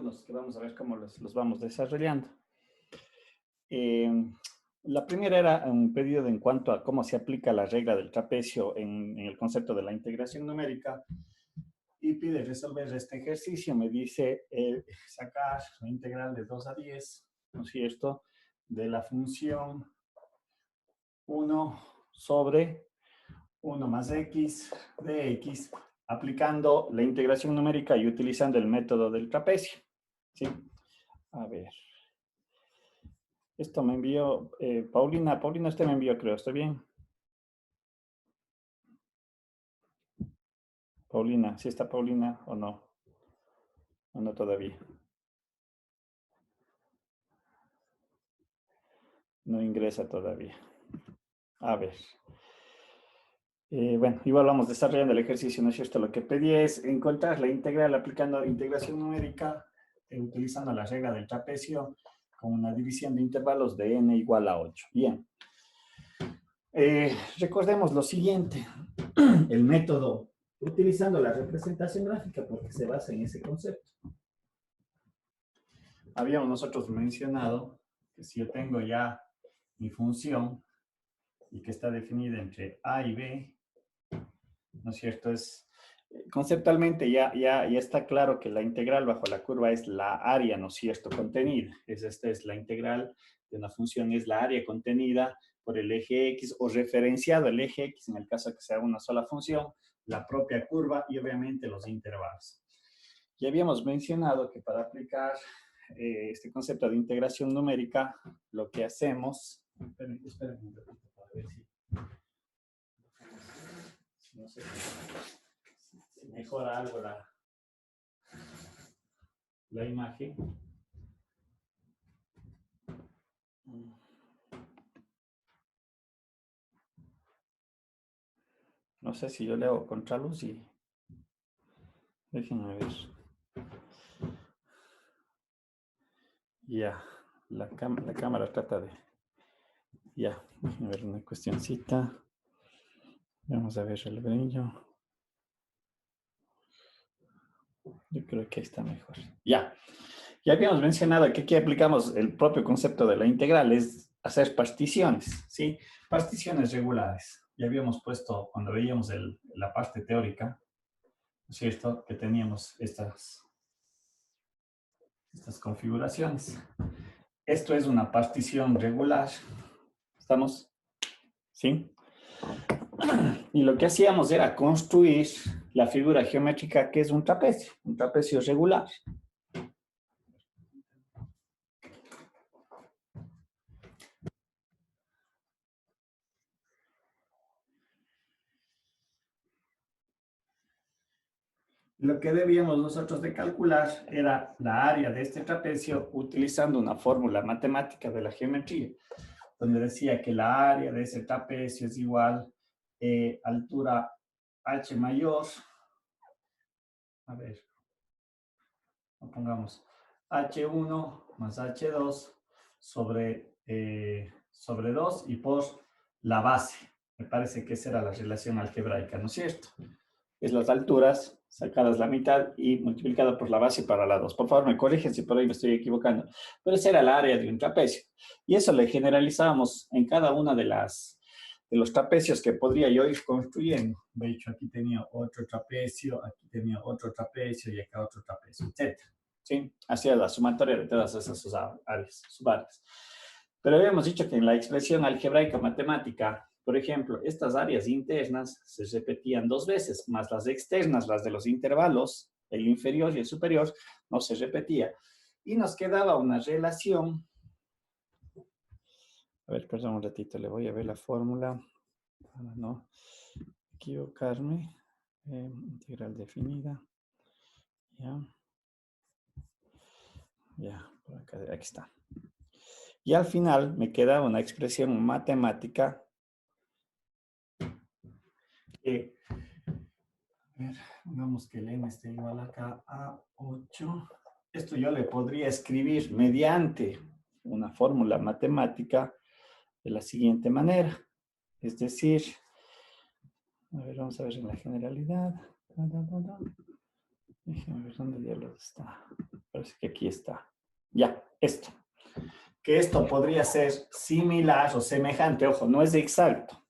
algunos que vamos a ver cómo los vamos desarrollando. Eh, la primera era un pedido en cuanto a cómo se aplica la regla del trapecio en el concepto de la integración numérica y pide resolver este ejercicio. Me dice sacar la integral de 2 a 10, ¿no es cierto?, de la función 1 sobre 1 más x de x, aplicando la integración numérica y utilizando el método del trapecio. ¿Sí? A ver. Esto me envió Paulina. Paulina, usted me envió, creo. ¿Estoy bien? Paulina, ¿sí está Paulina o no? ¿O no todavía? No ingresa todavía. A ver. Bueno, igual vamos desarrollando el ejercicio, ¿no es cierto? Lo que pedí es encontrar la integral aplicando integración numérica, utilizando la regla del trapecio, con una división de intervalos de n igual a 8. Bien. Recordemos lo siguiente. El método, utilizando la representación gráfica, porque se basa en ese concepto. Habíamos nosotros mencionado que si yo tengo ya mi función y que está definida entre a y b, ¿no es cierto? Conceptualmente ya está claro que la integral bajo la curva es la área, ¿no es cierto?, contenida. Esta es la integral de una función, es la área contenida por el eje x o referenciado el eje x en el caso de que sea una sola función, la propia curva y obviamente los intervalos. Ya habíamos mencionado que para aplicar este concepto de integración numérica, lo que hacemos... Esperen un ratito para ver si no sé si mejora algo la imagen. No sé si yo le hago contraluz y... Déjenme ver. Ya, la cámara trata de... Ya, déjenme ver una cuestioncita. Vamos a ver el brillo. Yo creo que ahí está mejor. Ya. Ya habíamos mencionado que aquí aplicamos el propio concepto de la integral, es hacer particiones, ¿sí? Particiones regulares. Ya habíamos puesto, cuando veíamos la parte teórica, ¿no es cierto?, que teníamos estas configuraciones. Esto es una partición regular. ¿Estamos? ¿Sí? Y lo que hacíamos era construir la figura geométrica que es un trapecio regular. Lo que debíamos nosotros de calcular era la área de este trapecio utilizando una fórmula matemática de la geometría, donde decía que la área de ese trapecio es igual altura h mayor, a ver, pongamos h1 más h2 sobre 2 y por la base. Me parece que esa era la relación algebraica, ¿no es cierto? Es las alturas sacadas la mitad y multiplicada por la base para la 2. Por favor, me corrigen si por ahí me estoy equivocando. Pero esa era el área de un trapecio. Y eso le generalizábamos en cada una de los trapecios que podría yo ir construyendo. De hecho, aquí tenía otro trapecio, aquí tenía otro trapecio y acá otro trapecio, etc. ¿Sí? Hacía la sumatoria de todas esas subáreas. Pero habíamos dicho que en la expresión algebraica matemática, por ejemplo, estas áreas internas se repetían 2 veces, más las externas, las de los intervalos, el inferior y el superior, no se repetía. Y nos quedaba una relación. A ver, perdón un ratito, le voy a ver la fórmula para no equivocarme. Integral definida. Ya, por acá, aquí está. Y al final me queda una expresión matemática que, a ver, digamos que el n esté igual acá a 8. Esto yo le podría escribir mediante una fórmula matemática de la siguiente manera. Es decir, a ver, vamos a ver en la generalidad. Déjame ver dónde diablos está. Parece que aquí está. Ya, esto. Que esto podría ser similar o semejante, ojo, no es exacto,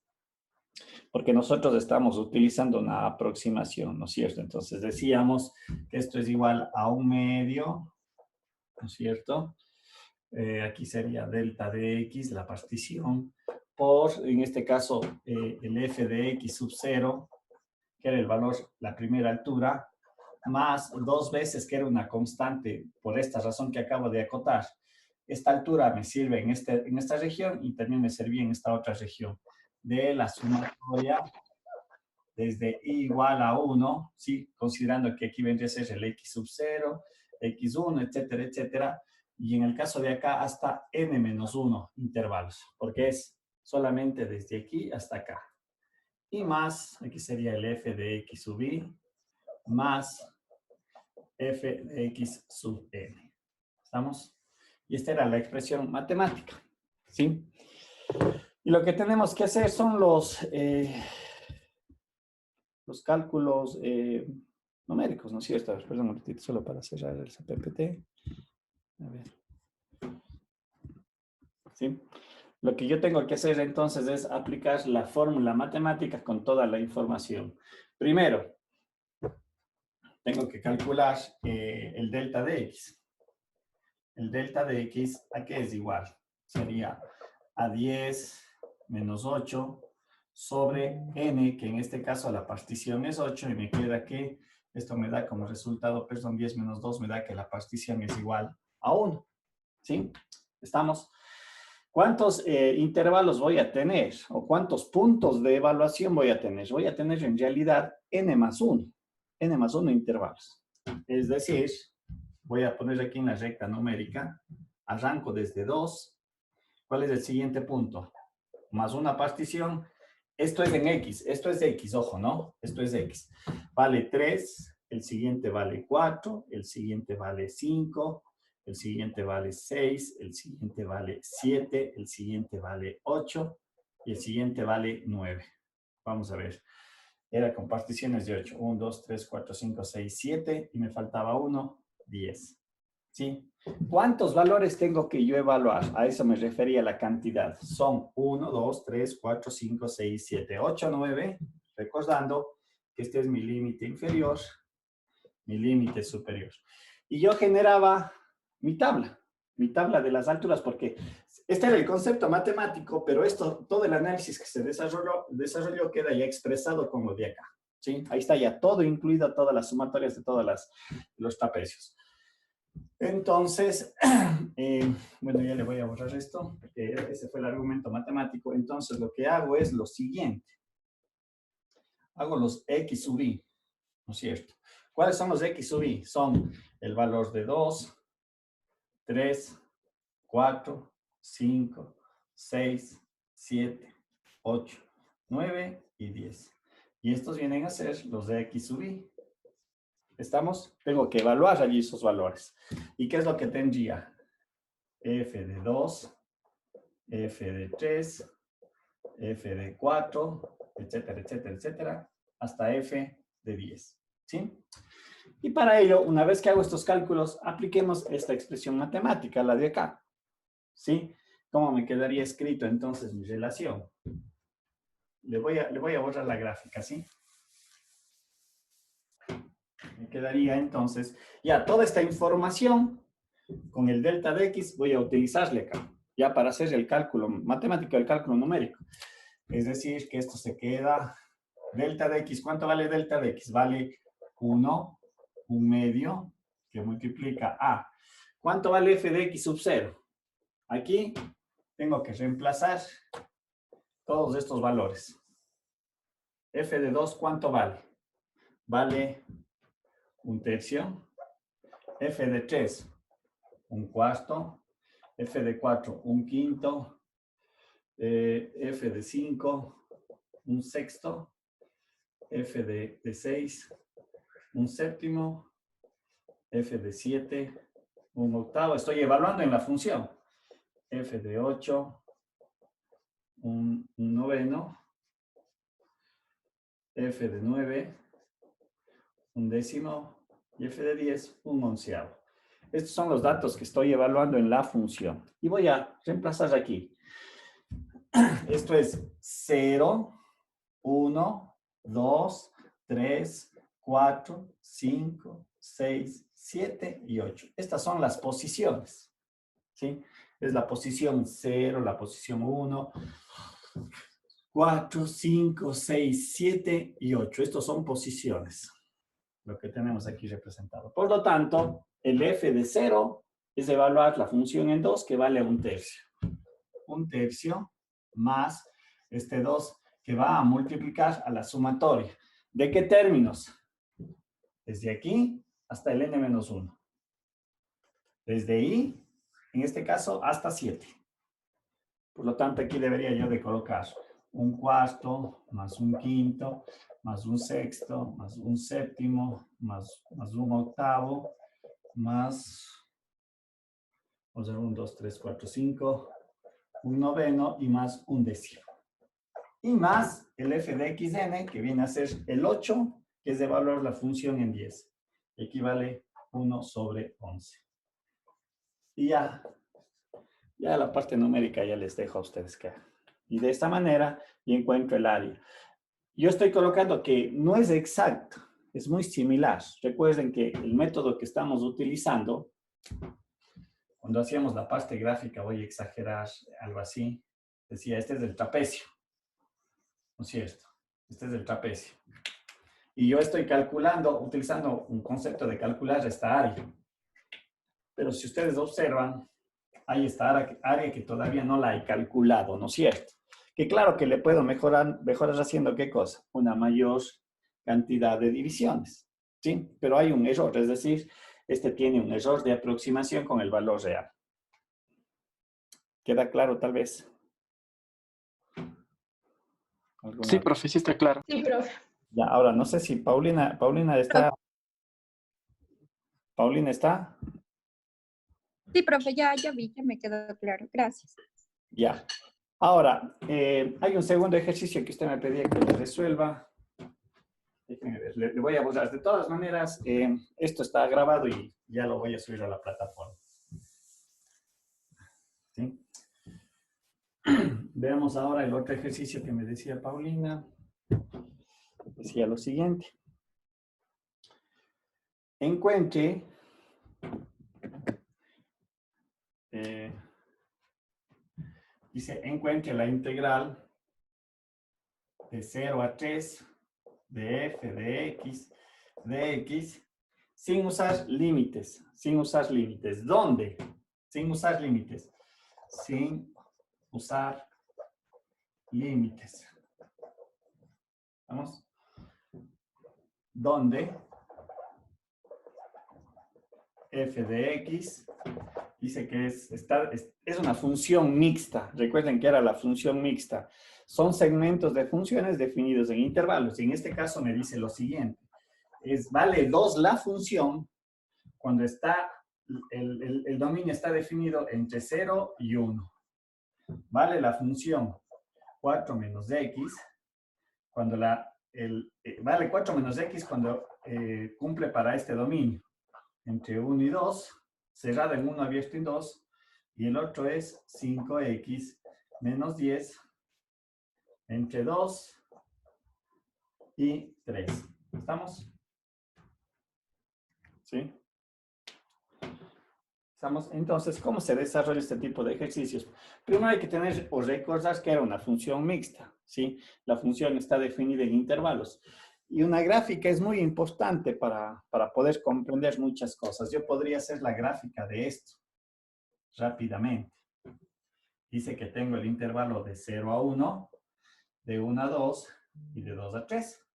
porque nosotros estamos utilizando una aproximación, ¿no es cierto? Entonces decíamos que esto es igual a 1/2, ¿no es cierto? Aquí sería delta de x, la partición, por, en este caso, el f de x sub 0, que era el valor, la primera altura, más 2 veces, que era una constante, por esta razón que acabo de acotar. Esta altura me sirve en esta región y también me servía en esta otra región. De la sumatoria desde i igual a 1, ¿sí? Considerando que aquí vendría a ser el x sub 0, x1, etcétera, etcétera. Y en el caso de acá hasta n-1 intervalos, porque es solamente desde aquí hasta acá. Y más, aquí sería el f de x sub i, más f de x sub n. ¿Estamos? Y esta era la expresión matemática, ¿sí? Y lo que tenemos que hacer son los cálculos numéricos, ¿no es cierto? A ver, perdón un ratito, solo para cerrar el CPPT. A ver. ¿Sí? Lo que yo tengo que hacer entonces es aplicar la fórmula matemática con toda la información. Primero, tengo que calcular el delta de x. El delta de x, ¿a qué es igual? Sería a 10 menos 8 sobre n, que en este caso la partición es 8, y me queda que esto me da como resultado, perdón, 10 menos 2 me da que la partición es igual a 1. ¿Sí? ¿Estamos? ¿Cuántos intervalos voy a tener? ¿O cuántos puntos de evaluación voy a tener? Voy a tener en realidad n+1 intervalos. Es decir, voy a poner aquí en la recta numérica, arranco desde 2. ¿Cuál es el siguiente punto? Más una partición. Esto es en x, esto es x, ojo, ¿no? Esto es x. Vale 3, el siguiente vale 4, el siguiente vale 5, el siguiente vale 6, el siguiente vale 7, el siguiente vale 8 y el siguiente vale 9. Vamos a ver. Era con particiones de 8. 1, 2, 3, 4, 5, 6, 7 y me faltaba 1, 10. ¿Sí? ¿Cuántos valores tengo que yo evaluar? A eso me refería la cantidad. Son 1, 2, 3, 4, 5, 6, 7, 8, 9. Recordando que este es mi límite inferior, mi límite superior. Y yo generaba mi tabla de las alturas, porque este era el concepto matemático, pero esto, todo el análisis que se desarrolló queda ya expresado como de acá. ¿Sí? Ahí está ya todo incluido, todas las sumatorias de todos los trapecios. Entonces, bueno, ya le voy a borrar esto, porque ese fue el argumento matemático. Entonces, lo que hago es lo siguiente. Hago los x sub i, ¿no es cierto? ¿Cuáles son los x sub i? Son el valor de 2, 3, 4, 5, 6, 7, 8, 9 y 10. Y estos vienen a ser los de x sub i. ¿Estamos? Tengo que evaluar allí esos valores. ¿Y qué es lo que tendría? F de 2, F de 3, F de 4, etcétera, etcétera, etcétera, hasta F de 10. ¿Sí? Y para ello, una vez que hago estos cálculos, apliquemos esta expresión matemática, la de acá. ¿Sí? ¿Cómo me quedaría escrito entonces mi relación? Le voy a borrar la gráfica, ¿sí? Me quedaría entonces, ya toda esta información con el delta de x voy a utilizarle acá, ya para hacer el cálculo matemático, el cálculo numérico. Es decir, que esto se queda, delta de x, ¿cuánto vale delta de x? Vale 1, 1/2, que multiplica a. ¿Cuánto vale f de x sub 0? Aquí tengo que reemplazar todos estos valores. F de 2, ¿cuánto vale? Vale 1/3. F de 3, 1/4. F de 4, 1/5. F de 5, 1/6. F de 6, 1/7. F de 7, 1/8. Estoy evaluando en la función. F de 8, 1/9. F de 9, 1/10. y f de 10, un onceavo. Estos son los datos que estoy evaluando en la función. Y voy a reemplazar aquí. Esto es 0, 1, 2, 3, 4, 5, 6, 7 y 8. Estas son las posiciones, ¿sí? Es la posición 0, la posición 1, 4, 5, 6, 7 y 8. Estos son posiciones, lo que tenemos aquí representado. Por lo tanto, el f de 0 es evaluar la función en 2 que vale un tercio. Un tercio más este 2 que va a multiplicar a la sumatoria. ¿De qué términos? Desde aquí hasta el n-1. Desde i, en este caso, hasta 7. Por lo tanto, aquí debería yo de colocar un cuarto, más un quinto, más un sexto, más un séptimo, más un octavo, más, vamos a ver, 1, 2, 3, 4, 5, un noveno y más un décimo. Y más el f de xn, que viene a ser el 8, que es de valor la función en 10. Equivale 1 sobre 11. Y ya la parte numérica ya les dejo a ustedes que hagan. Y de esta manera yo encuentro el área. Yo estoy colocando que no es exacto, es muy similar. Recuerden que el método que estamos utilizando, cuando hacíamos la parte gráfica, voy a exagerar algo así, decía, este es el trapecio. ¿No es cierto? Este es el trapecio. Y yo estoy calculando, utilizando un concepto de calcular esta área. Pero si ustedes observan, hay esta área que todavía no la he calculado, ¿no es cierto? Que claro que le puedo mejorar haciendo ¿qué cosa? Una mayor cantidad de divisiones, ¿sí? Pero hay un error, es decir, este tiene un error de aproximación con el valor real. ¿Queda claro tal vez? Sí, profe, sí está claro. Sí, profe. Ya, ahora no sé si Paulina está. ¿Paulina está? Sí, profe, ya vi, ya me quedó claro. Gracias. Ya. Ahora, hay un segundo ejercicio que usted me pedía que le resuelva. Déjenme ver, le voy a borrar. De todas maneras, esto está grabado y ya lo voy a subir a la plataforma. ¿Sí? Veamos ahora el otro ejercicio que me decía Paulina. Decía lo siguiente. Encuentre dice, encuentre la integral de 0 a 3 de f de x sin usar límites. Sin usar límites. ¿Dónde? Sin usar límites. Sin usar límites. ¿Vamos? ¿Dónde? F de x dice que es una función mixta. Recuerden que era la función mixta. Son segmentos de funciones definidos en intervalos. Y en este caso me dice lo siguiente. Vale 2 la función cuando está, el dominio está definido entre 0 y 1. Vale la función 4 menos x cuando vale 4 menos x cuando cumple para este dominio. Entre 1 y 2, cerrada en 1, abierto en 2, y el otro es 5x menos 10 entre 2 y 3. ¿Estamos? ¿Sí? ¿Estamos? Entonces, ¿cómo se desarrolla este tipo de ejercicios? Primero hay que tener o recordar que era una función mixta, ¿sí? La función está definida en intervalos. Y una gráfica es muy importante para poder comprender muchas cosas. Yo podría hacer la gráfica de esto rápidamente. Dice que tengo el intervalo de 0 a 1, de 1 a 2 y de 2 a 3.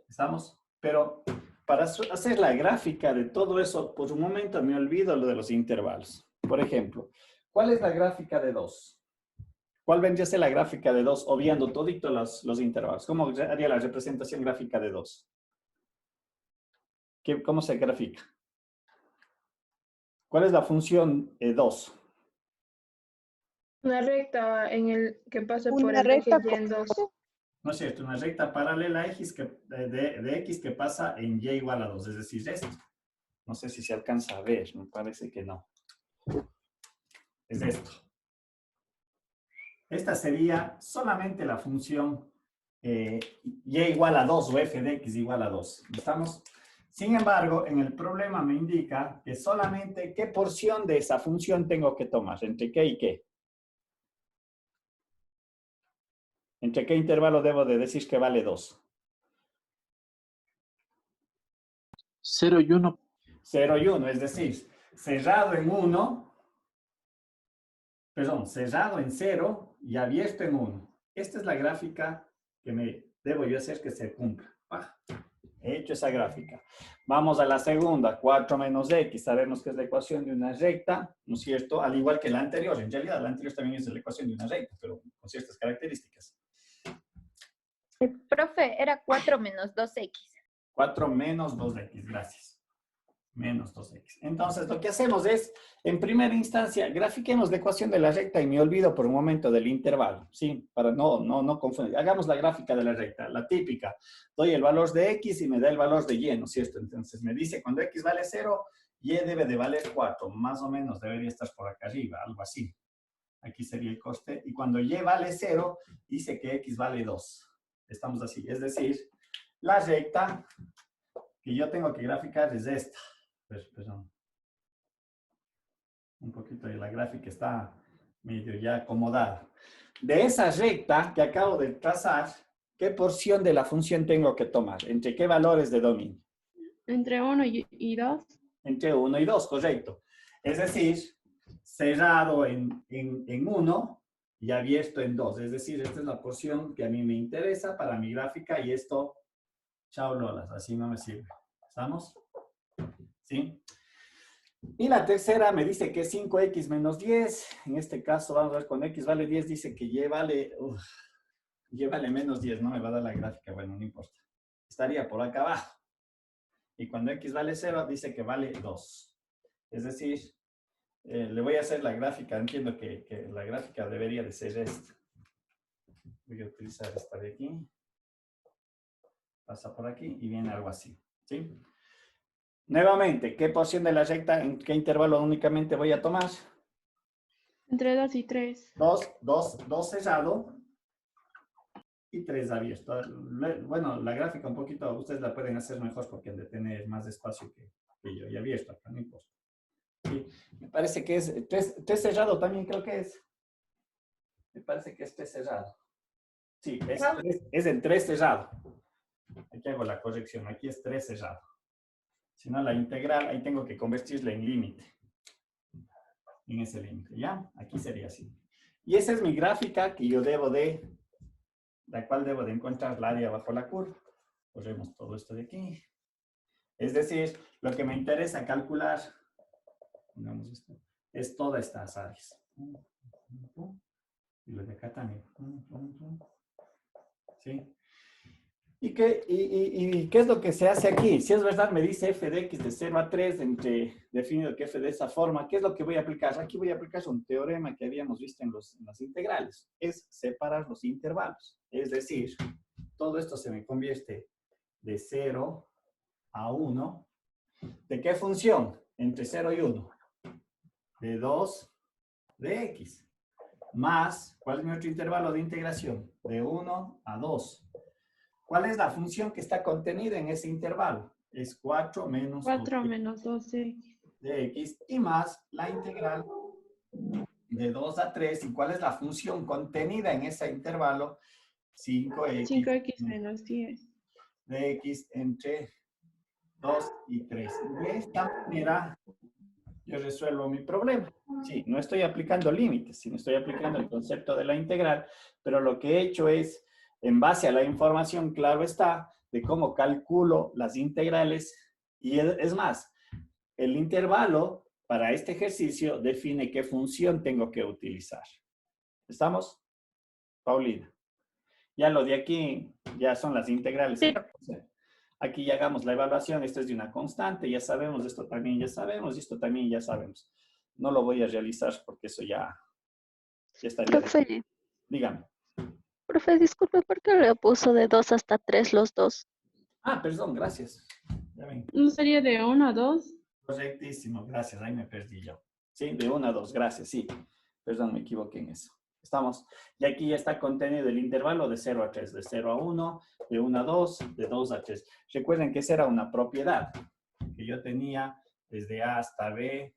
¿Estamos? Pero para hacer la gráfica de todo eso, por un momento me olvido lo de los intervalos. Por ejemplo, ¿cuál es la gráfica de 2? ¿Cuál vendría a ser la gráfica de 2, obviando todito los intervalos? ¿Cómo haría la representación gráfica de 2? ¿Cómo se grafica? ¿Cuál es la función 2? Una recta en el que pasa por Una el eje recta Y en 2. ¿No es cierto? Una recta paralela a X de X que pasa en Y igual a 2, es decir, esto. No sé si se alcanza a ver, me parece que no. Es esto. Esta sería solamente la función y igual a 2 o f de x igual a 2. ¿Estamos? Sin embargo, en el problema me indica que solamente qué porción de esa función tengo que tomar, entre qué y qué. ¿Entre qué intervalo debo de decir que vale 2? 0 y 1. 0 y 1, es decir, cerrado en 1, perdón, cerrado en 0 y abierto en 1. Esta es la gráfica que me debo yo hacer que se cumpla. He hecho esa gráfica. Vamos a la segunda, 4 menos x. Sabemos que es la ecuación de una recta, ¿no es cierto? Al igual que la anterior. En realidad, la anterior también es la ecuación de una recta, pero con ciertas características. Profe, era 4 menos 2x. 4 menos 2x, gracias. Menos 2x. Entonces, lo que hacemos es, en primera instancia, grafiquemos la ecuación de la recta y me olvido por un momento del intervalo, ¿sí? Para no confundir. Hagamos la gráfica de la recta, la típica. Doy el valor de x y me da el valor de y, ¿no es cierto? Entonces, me dice, cuando x vale 0, y debe de valer 4. Más o menos debería estar por acá arriba, algo así. Aquí sería el coste. Y cuando y vale 0, dice que x vale 2. Estamos así. Es decir, la recta que yo tengo que graficar es esta. Perdón. Un poquito de la gráfica está medio ya acomodada. De esa recta que acabo de trazar, ¿qué porción de la función tengo que tomar? ¿Entre qué valores de dominio? Entre 1 y 2. Entre 1 y 2, correcto. Es decir, cerrado en 1 y abierto en 2. Es decir, esta es la porción que a mí me interesa para mi gráfica y esto, chao lolas, así no me sirve. ¿Estamos? ¿Sí? Y la tercera me dice que es 5x menos 10. En este caso, vamos a ver, cuando x vale 10, dice que y vale menos 10. No me va a dar la gráfica, bueno, no importa. Estaría por acá abajo. Y cuando x vale 0, dice que vale 2. Es decir, le voy a hacer la gráfica. Entiendo que la gráfica debería de ser esta. Voy a utilizar esta de aquí. Pasa por aquí y viene algo así. ¿Sí? Nuevamente, ¿qué porción de la recta, en qué intervalo únicamente voy a tomar? Entre 2 y 3. 2 cerrado y 3 abierto. Bueno, la gráfica un poquito, ustedes la pueden hacer mejor porque han de tener más espacio que yo. Y abierto acá, no importa. Sí, me parece que es 3 cerrado también creo que es. Me parece que es 3 cerrado. Sí, es en 3 cerrado. Aquí hago la corrección, aquí es 3 cerrado. Si no, la integral, ahí tengo que convertirla en límite. En ese límite, ¿ya? Aquí sería así. Y esa es mi gráfica que yo la cual debo de encontrar el área bajo la curva. Corremos todo esto de aquí. Es decir, lo que me interesa calcular, pongamos esto, es todas estas áreas. Y lo de acá también. ¿Sí? ¿Y qué es lo que se hace aquí? Si es verdad, me dice f de x de 0 a 3, definido que f de esa forma. ¿Qué es lo que voy a aplicar? Aquí voy a aplicar un teorema que habíamos visto en las integrales. Es separar los intervalos. Es decir, todo esto se me convierte de 0 a 1. ¿De qué función? Entre 0 y 1. De 2 de x. Más, ¿cuál es mi otro intervalo de integración? De 1 a 2. ¿Cuál es la función que está contenida en ese intervalo? Es 4 menos 4 menos 2x. de x y más la integral de 2 a 3. ¿Y cuál es la función contenida en ese intervalo? 5x. 5x menos 10. De x entre 2 y 3. De esta manera yo resuelvo mi problema. Sí, no estoy aplicando límites, sino estoy aplicando el concepto de la integral, pero lo que he hecho es, en base a la información, claro está, de cómo calculo las integrales, y es más, el intervalo para este ejercicio define qué función tengo que utilizar. ¿Estamos? Paulina. Ya lo de aquí, ya son las integrales. Sí. Aquí ya hagamos la evaluación, esto es de una constante, ya sabemos, esto también ya sabemos, y esto también ya sabemos. No lo voy a realizar porque eso ya estaría... Profe, Dígame. Profe, disculpe, ¿por qué le puso de 2 hasta 3 los dos? Ah, perdón, gracias. Ya ven. ¿No sería de 1 a 2? Correctísimo, gracias. Ahí me perdí yo. Sí, de 1 a 2, gracias, sí. Perdón, me equivoqué en eso. Estamos. Y aquí ya está contenido el intervalo de 0 a 3, de 0 a 1, de 1 a 2, de 2 a 3. Recuerden que esa era una propiedad que yo tenía desde A hasta B,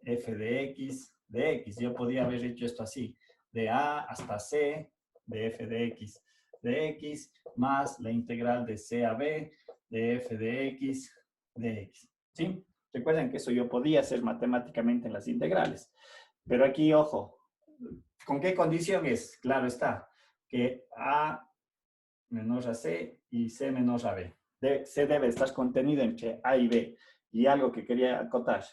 f de x. Yo podía haber hecho esto así, de A hasta C, de f de x, más la integral de C a B, de f de x, ¿sí? Recuerden que eso yo podía hacer matemáticamente en las integrales. Pero aquí, ojo, ¿con qué condición es? Claro está, que A menor a C y C menor a B. C debe estar contenido entre A y B. Y algo que quería acotar.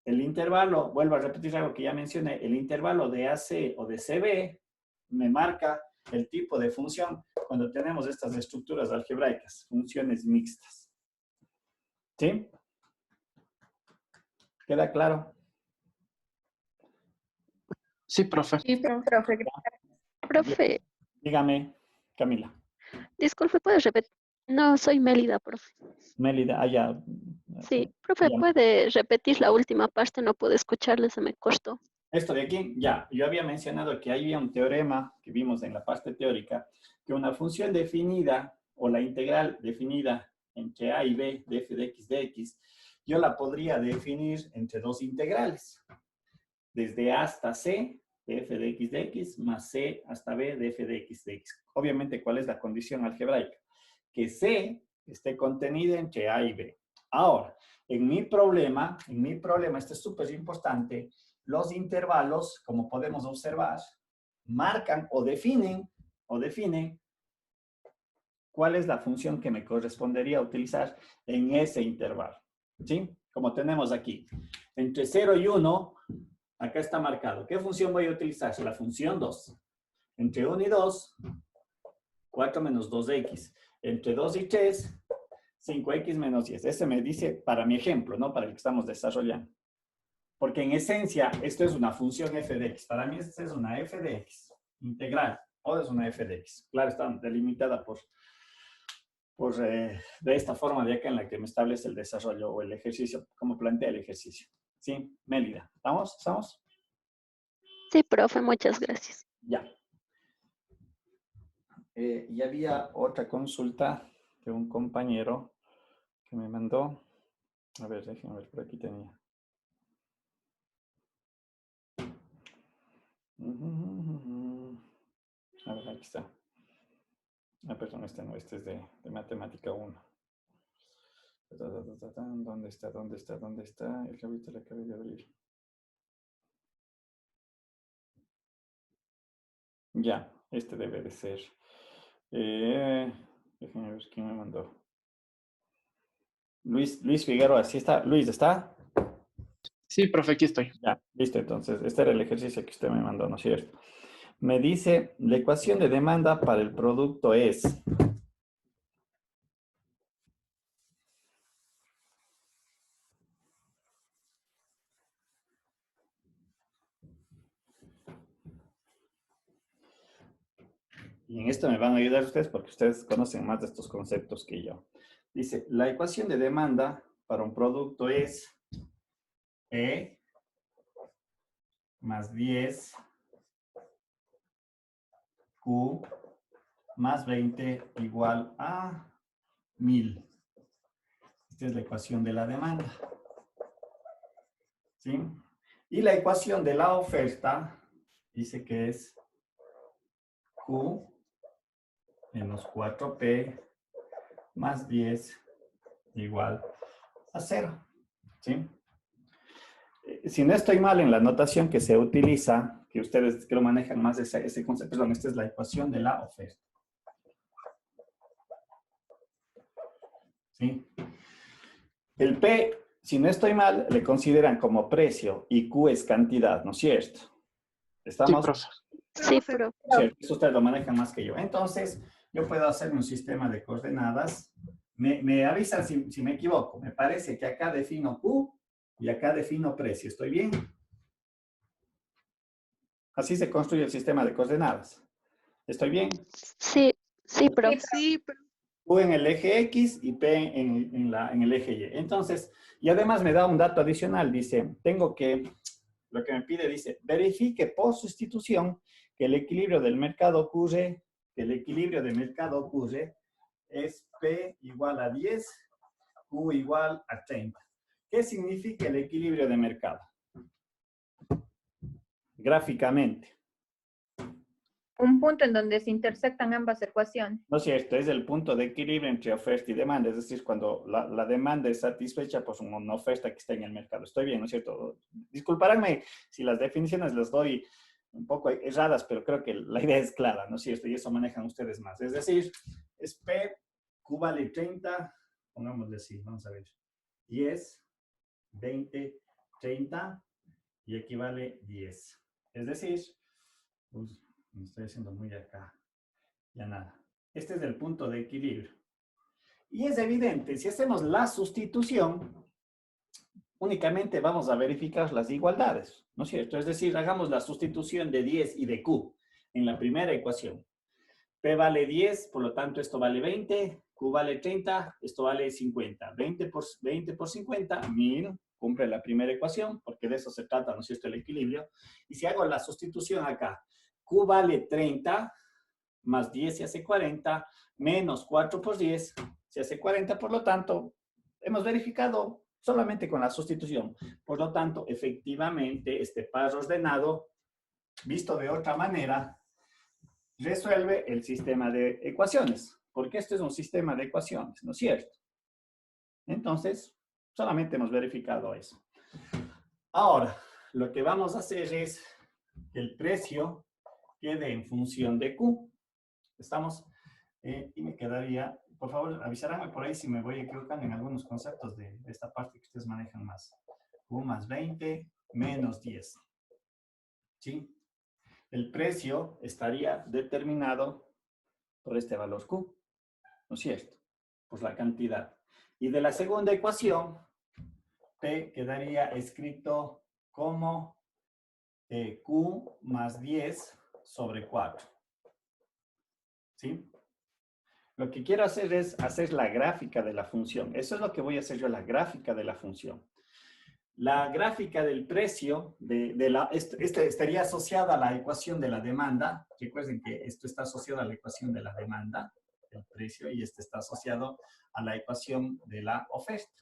El intervalo, vuelvo a repetir algo que ya mencioné, el intervalo de AC o de CB me marca el tipo de función cuando tenemos estas estructuras algebraicas, funciones mixtas. ¿Sí? ¿Queda claro? Sí, profe. Sí, profe. Profe, gracias. Profe, Dígame, Camila. disculpe, ¿puedes repetir? No, soy Mélida, profe. Mélida, allá. Sí, profe, ¿puede repetir la última parte? No pude escucharle, se me cortó. Esto de aquí, ya, yo había mencionado que había un teorema que vimos en la parte teórica, que una función definida o la integral definida entre a y b de f de x, yo la podría definir entre dos integrales, desde a hasta c de f de x más c hasta b de f de x. Obviamente, ¿cuál es la condición algebraica? Que c esté contenida entre a y b. Ahora, en mi problema, este es súper importante, los intervalos, como podemos observar, marcan o definen cuál es la función que me correspondería utilizar en ese intervalo. ¿Sí? Como tenemos aquí. Entre 0 y 1, acá está marcado. ¿Qué función voy a utilizar? La función 2. Entre 1 y 2, 4 menos 2x. Entre 2 y 3, 5x menos 10. Ese me dice para mi ejemplo, no para el que estamos desarrollando. Porque en esencia, esto es una función f de x. Para mí, esta es una f de x integral. O es una f de x. Claro, está delimitada de esta forma de acá en la que me establece el desarrollo o el ejercicio, como plantea el ejercicio. ¿Sí? Mélida. ¿Estamos? ¿Estamos? Sí, profe, muchas gracias. Ya. Y había otra consulta de un compañero que me mandó. A ver, déjenme ver, por aquí tenía. A ver, aquí está. Ah, perdón, este no, este es de matemática 1. ¿Dónde está? ¿Dónde está? ¿Dónde está? El que ahorita le acabé de abrir. Ya, este debe de ser. Déjenme ver quién me mandó. Luis Figueroa, ¿sí está? Luis, ¿está? Sí, profe, aquí estoy. Ya, listo, entonces, este era el ejercicio que usted me mandó, ¿no es cierto? Me dice, la ecuación de demanda para el producto es... Y en esto me van a ayudar ustedes porque ustedes conocen más de estos conceptos que yo. Dice, la ecuación de demanda para un producto es E más 10 Q más 20 igual a 1000. Esta es la ecuación de la demanda. ¿Sí? Y la ecuación de la oferta dice que es Q menos 4P más 10 igual a 0. ¿Sí? Si no estoy mal en la notación que se utiliza, que ustedes que lo manejan más ese concepto, perdón, esta es la ecuación de la oferta. ¿Sí? El P, si no estoy mal, le consideran como precio y Q es cantidad, ¿no es cierto? Sí, ¿Estamos? profe. Sí, profe. Cierto, eso ustedes lo manejan más que yo. Entonces, yo puedo hacer un sistema de coordenadas. Me avisan si me equivoco. Me parece que acá defino Q y acá defino precio. ¿Estoy bien? Así se construye el sistema de coordenadas. ¿Estoy bien? Sí, sí, profe. Sí, Q en el eje X y P en el eje Y. Entonces, y además me da un dato adicional, dice, lo que me pide dice, verifique por sustitución que el equilibrio del mercado ocurre, es P igual a 10, Q igual a 30. ¿Qué significa el equilibrio de mercado? Gráficamente. un punto en donde se intersectan ambas ecuaciones. ¿No es cierto? Es el punto de equilibrio entre oferta y demanda, es decir, cuando la demanda es satisfecha por una oferta que está en el mercado. Estoy bien, ¿no es cierto? Disculparánme si las definiciones las doy un poco erradas, pero creo que la idea es clara, ¿no es cierto? Y eso manejan ustedes más. Es decir, es P, Q vale 30, pongámosle así, vamos a ver, 10, 20, 30 y equivale 10. Es decir, me estoy haciendo muy acá. Ya nada. Este es el punto de equilibrio. Y es evidente, si hacemos la sustitución, únicamente vamos a verificar las igualdades, ¿no es cierto? Es decir, hagamos la sustitución de 10 y de Q en la primera ecuación. P vale 10, por lo tanto esto vale 20, Q vale 30, esto vale 50. 20 por 50, 1000, cumple la primera ecuación, porque de eso se trata, ¿no es cierto?, el equilibrio. Y si hago la sustitución acá, Q vale 30, más 10 se hace 40, menos 4 por 10 se hace 40, por lo tanto, hemos verificado solamente con la sustitución. Por lo tanto, efectivamente, este par ordenado, visto de otra manera, resuelve el sistema de ecuaciones, porque este es un sistema de ecuaciones, ¿no es cierto? Entonces, solamente hemos verificado eso. Ahora, lo que vamos a hacer es que el precio quede en función de Q. ¿Estamos? Y me quedaría, por favor, avisaránme por ahí si me voy equivocando en algunos conceptos de esta parte que ustedes manejan más. Q más 20 menos 10. ¿Sí? El precio estaría determinado por este valor Q, ¿no es cierto? Por la cantidad. Y de la segunda ecuación, P quedaría escrito como Q más 10 sobre 4. ¿Sí? Lo que quiero hacer es hacer la gráfica de la función. Eso es lo que voy a hacer yo, la gráfica de la función. La gráfica del precio estaría asociada a la ecuación de la demanda. Recuerden que esto está asociado a la ecuación de la demanda, el precio, y este está asociado a la ecuación de la oferta.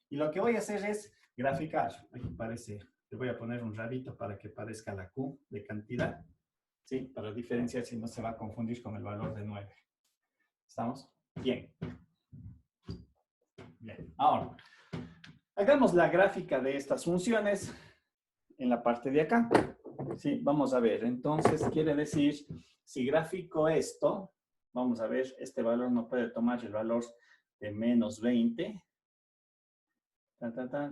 Y lo que voy a hacer es graficar. Aquí parece, le voy a poner un rabito para que parezca la Q de cantidad, ¿sí? Para diferenciar si no se va a confundir con el valor de 9. ¿Estamos? Bien. Bien. Ahora, hagamos la gráfica de estas funciones en la parte de acá. Sí, vamos a ver. Entonces, quiere decir, si gráfico esto, vamos a ver, este valor no puede tomar el valor de menos 20.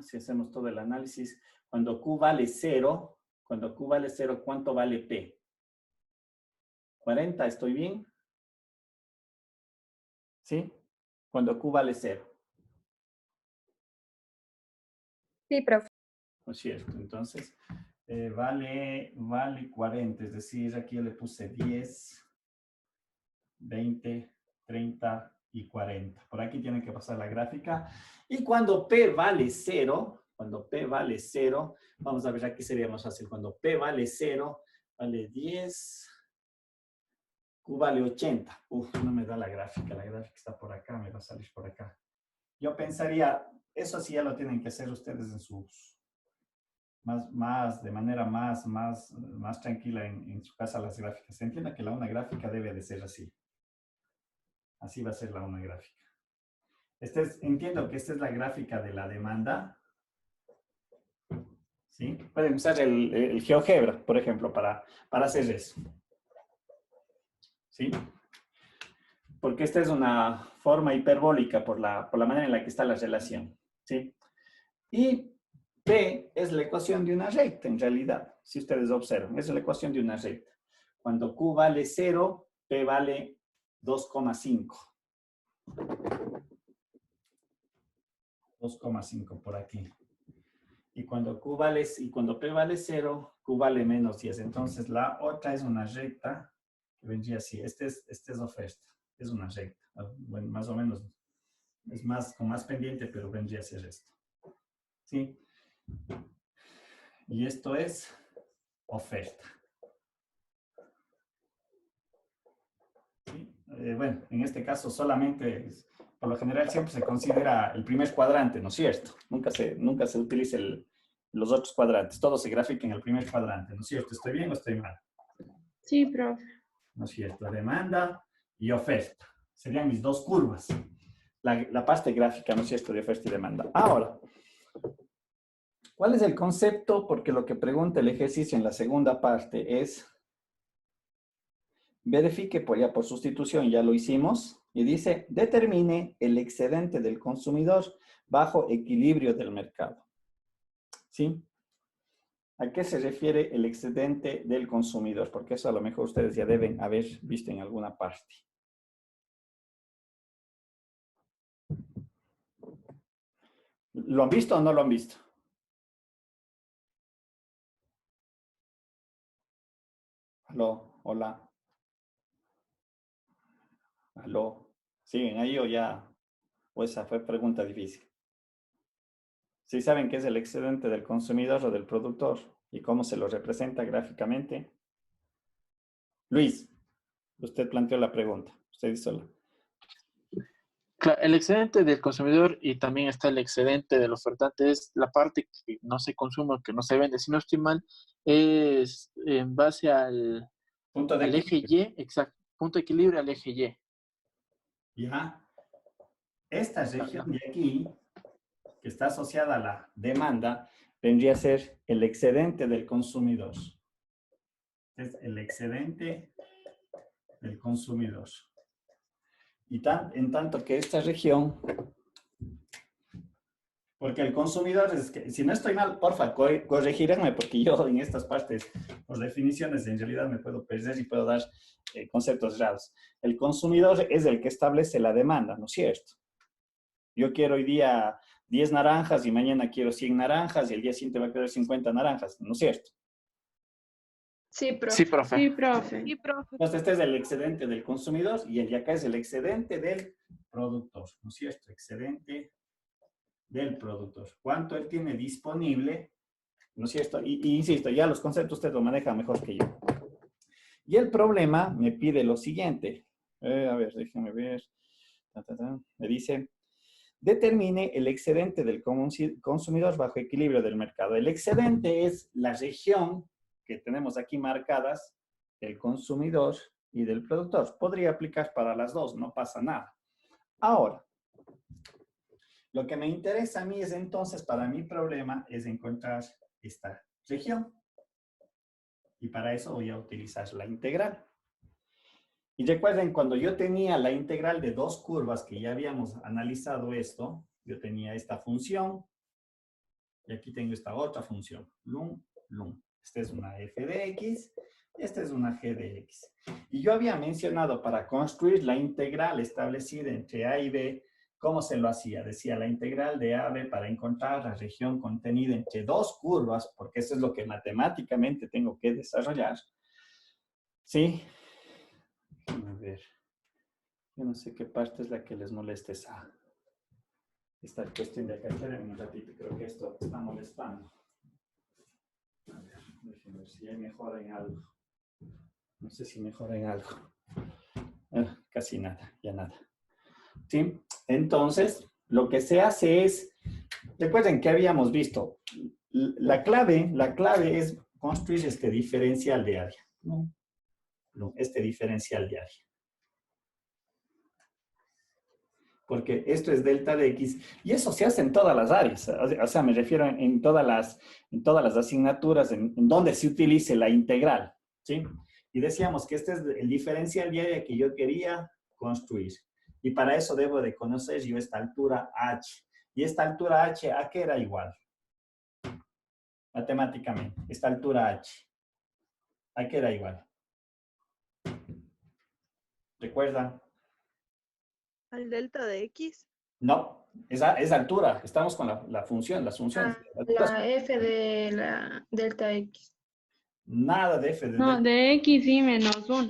Si hacemos todo el análisis, cuando Q vale 0, ¿cuánto vale P? 40, ¿estoy bien? ¿Sí? Cuando Q vale 0. Sí, profe. ¿No es cierto? Entonces, vale 40, es decir, aquí yo le puse 10, 20, 30 y 40. Por aquí tiene que pasar la gráfica. Y cuando P vale 0, vamos a ver, aquí sería más fácil. Cuando P vale 0, vale 10, Q vale 80. No me da la gráfica está por acá, me va a salir por acá. Yo pensaría, eso sí ya lo tienen que hacer ustedes en sus, de manera más tranquila en su casa las gráficas. Entienda que la una gráfica debe de ser así. Así va a ser la una gráfica. Entiendo que esta es la gráfica de la demanda. ¿Sí? Pueden usar el GeoGebra, por ejemplo, para hacer eso. ¿Sí? Porque esta es una forma hiperbólica por la manera en la que está la relación. ¿Sí? Y P es la ecuación de una recta, en realidad, si ustedes observan. Es la ecuación de una recta. Cuando Q vale 0, P vale 2,5. 2,5 por aquí. Y cuando P vale 0, Q vale menos 10. Entonces, la otra es una recta que vendría así. Este es oferta, es una recta. Bueno, más o menos, es más con más pendiente, pero vendría a ser esto. ¿Sí? Y esto es oferta. ¿Sí? Bueno, en este caso solamente, por lo general siempre se considera el primer cuadrante, ¿no es cierto? Nunca se utiliza los otros cuadrantes, todo se grafica en el primer cuadrante, ¿no es cierto? ¿Estoy bien o estoy mal? Sí, profe. ¿No es cierto? Demanda y oferta. Serían mis dos curvas. La parte gráfica, ¿no es cierto?, de oferta y demanda. Ahora, ¿cuál es el concepto? Porque lo que pregunta el ejercicio en la segunda parte es, verifique por sustitución, ya lo hicimos, y dice, determine el excedente del consumidor bajo equilibrio del mercado. ¿Sí? ¿A qué se refiere el excedente del consumidor? Porque eso a lo mejor ustedes ya deben haber visto en alguna parte. ¿Lo han visto o no lo han visto? Aló, hola. Aló. ¿Siguen ahí o ya? O esa fue pregunta difícil. ¿Sí saben qué es el excedente del consumidor o del productor y cómo se lo representa gráficamente? Luis, usted planteó la pregunta. Usted hizo la... Claro, el excedente del consumidor y también está el excedente del ofertante, es la parte que no se consume, que no se vende. Si no estoy mal, es en base al Punto de eje equilibrio. Y, exacto, punto de equilibrio al eje Y. Ya. Esta región de aquí, que está asociada a la demanda, vendría a ser el excedente del consumidor. Es el excedente del consumidor. Y en tanto que esta región, porque el consumidor es que, si no estoy mal, porfa, corregirme, porque yo en estas partes, por definiciones, en realidad me puedo perder y puedo dar conceptos raros. El consumidor es el que establece la demanda, ¿no es cierto? Yo quiero hoy día 10 naranjas y mañana quiero 100 naranjas y el día siguiente va a querer 50 naranjas, ¿no es cierto? Sí, profe. Sí, profe. Sí, profe. Sí, profe. Entonces, este es el excedente del consumidor y el de acá es el excedente del productor, ¿no es cierto? Excedente del productor. ¿Cuánto él tiene disponible? ¿No es cierto? Y insisto, ya los conceptos usted lo maneja mejor que yo. Y el problema me pide lo siguiente. A ver, déjenme ver. Me dice, determine el excedente del consumidor bajo equilibrio del mercado. El excedente es la región que tenemos aquí marcadas del consumidor y del productor. Podría aplicar para las dos, no pasa nada. Ahora, lo que me interesa a mí es entonces, para mi problema, es encontrar esta región. Y para eso voy a utilizar la integral. Y recuerden, cuando yo tenía la integral de dos curvas, que ya habíamos analizado esto, yo tenía esta función y aquí tengo esta otra función, lum, lum. Esta es una f de x, esta es una g de x. Y yo había mencionado para construir la integral establecida entre a y b, ¿cómo se lo hacía? Decía la integral de a a b para encontrar la región contenida entre dos curvas, porque eso es lo que matemáticamente tengo que desarrollar. ¿Sí? A ver. Yo no sé qué parte es la que les molesta esta cuestión de acá. Esperen un ratito, creo que esto está molestando. A ver, déjenme ver si hay mejora en algo. No sé si mejora en algo. Casi nada, ya nada. ¿Sí? Entonces, lo que se hace es, recuerden que habíamos visto, la clave es construir este diferencial de área. ¿No? Este diferencial de área. Porque esto es delta de x, y eso se hace en todas las áreas, o sea, me refiero en todas las asignaturas, en donde se utilice la integral, ¿sí? Y decíamos que este es el diferencial de área que yo quería construir, y para eso debo de conocer yo esta altura h, y esta altura h, ¿a qué era igual? Matemáticamente, esta altura h, ¿a qué era igual? ¿Recuerdan? ¿Al delta de X? No, esa altura. Estamos con la función, las funciones. La f de la delta x. Nada de f de No, delta. de x y menos 1.